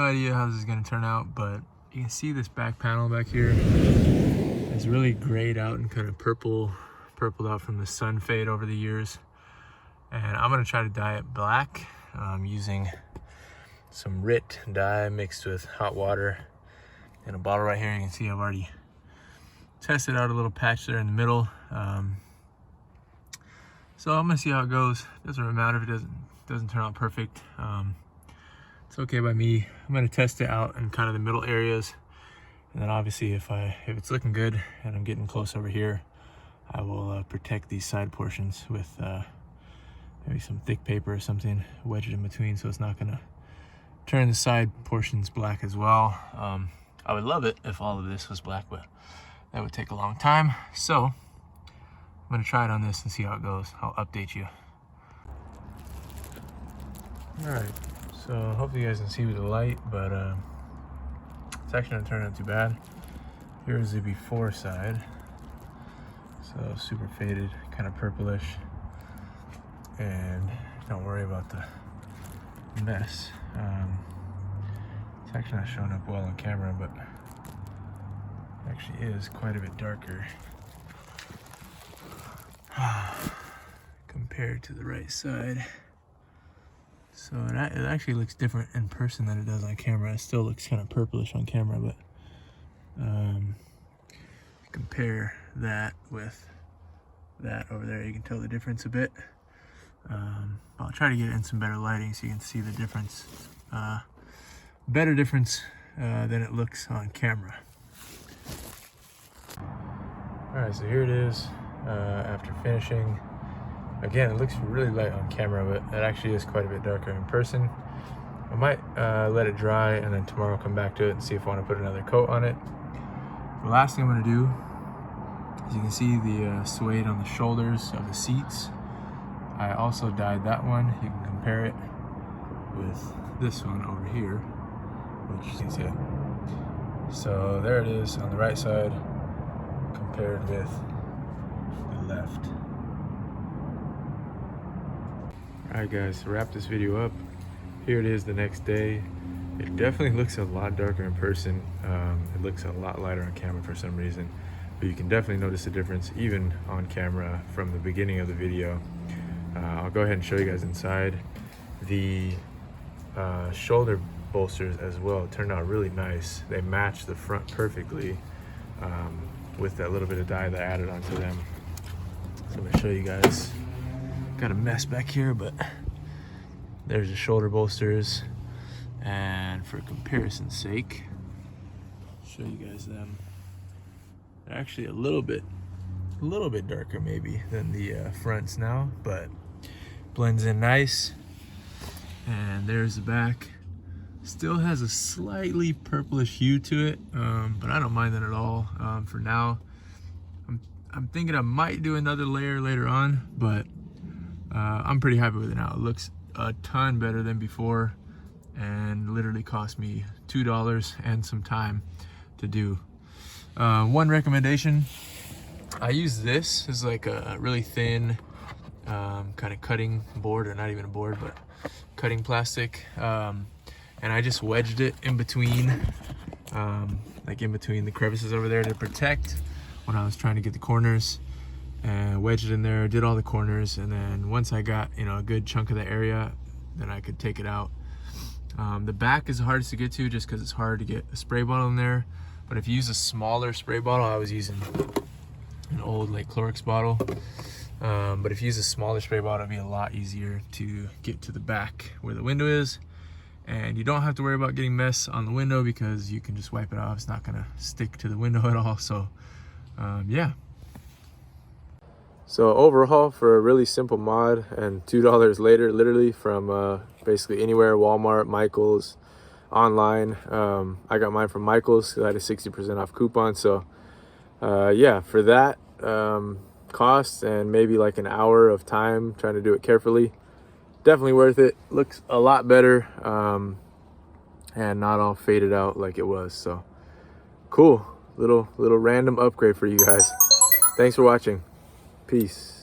idea how this is going to turn out, but you can see this back panel back here. It's really grayed out and kind of purpled out from the sun fade over the years. And I'm going to try to dye it black using some RIT dye mixed with hot water in a bottle right here. You can see I've already tested out a little patch there in the middle. So I'm gonna see how it goes. Doesn't really matter if it doesn't turn out perfect. It's okay by me. I'm gonna test it out in kind of the middle areas, and then obviously if it's looking good and I'm getting close over here, I will protect these side portions with maybe some thick paper or something, wedge it in between so it's not gonna turn the side portions black as well. I would love it if all of this was black, but that would take a long time. So I'm gonna try it on this and see how it goes. I'll update you. All right, so hopefully you guys can see with the light, but it's actually not turning out too bad. Here's the before side. So super faded, kind of purplish. And don't worry about the mess. It's actually not showing up well on camera, but it actually is quite a bit darker compared to the right side. So it actually looks different in person than it does on camera. It still looks kind of purplish on camera, but compare that with that over there, you can tell the difference a bit. I'll try to get it in some better lighting so you can see the difference, better difference than it looks on camera. All right, so here it is after finishing. Again, it looks really light on camera, but it actually is quite a bit darker in person. I might let it dry and then tomorrow come back to it and see if I want to put another coat on it. The last thing I'm going to do is, you can see the suede on the shoulders of the seats. I also dyed that one. You can compare it with this one over here, which you can see it. So there it is on the right side compared with the left. Alright guys, to wrap this video up, here it is the next day. It definitely looks a lot darker in person. It looks a lot lighter on camera for some reason, but you can definitely notice a difference even on camera from the beginning of the video. I'll go ahead and show you guys inside. The shoulder bolsters as well turned out really nice. They match the front perfectly with that little bit of dye that I added onto them. So I'm gonna show you guys. Got a mess back here, but there's the shoulder bolsters. And for comparison's sake, I'll show you guys them. They're actually a little bit darker maybe than the fronts now, but blends in nice. And there's the back. Still has a slightly purplish hue to it, but I don't mind that at all. For now, I'm thinking I might do another layer later on, but I'm pretty happy with it now. It looks a ton better than before, and literally cost me $2 and some time to do. One recommendation, I use this as like a really thin kind of cutting board, or not even a board, but cutting plastic. And I just wedged it in between, like in between the crevices over there to protect when I was trying to get the corners. And wedged it in there, did all the corners, and then once I got, you know, a good chunk of the area, then I could take it out. The back is the hardest to get to just because it's hard to get a spray bottle in there. But if you use a smaller spray bottle, I was using an old like Clorox bottle. But if you use a smaller spray bottle, it'd be a lot easier to get to the back where the window is. And you don't have to worry about getting mess on the window because you can just wipe it off. It's not gonna stick to the window at all. So yeah. So overall, for a really simple mod and $2 later, literally from basically anywhere, Walmart, Michael's, online. I got mine from Michael's because I had a 60% off coupon. So yeah, for that cost and maybe like an hour of time trying to do it carefully, definitely worth it. Looks a lot better and not all faded out like it was. So cool, little random upgrade for you guys. Thanks for watching. Peace.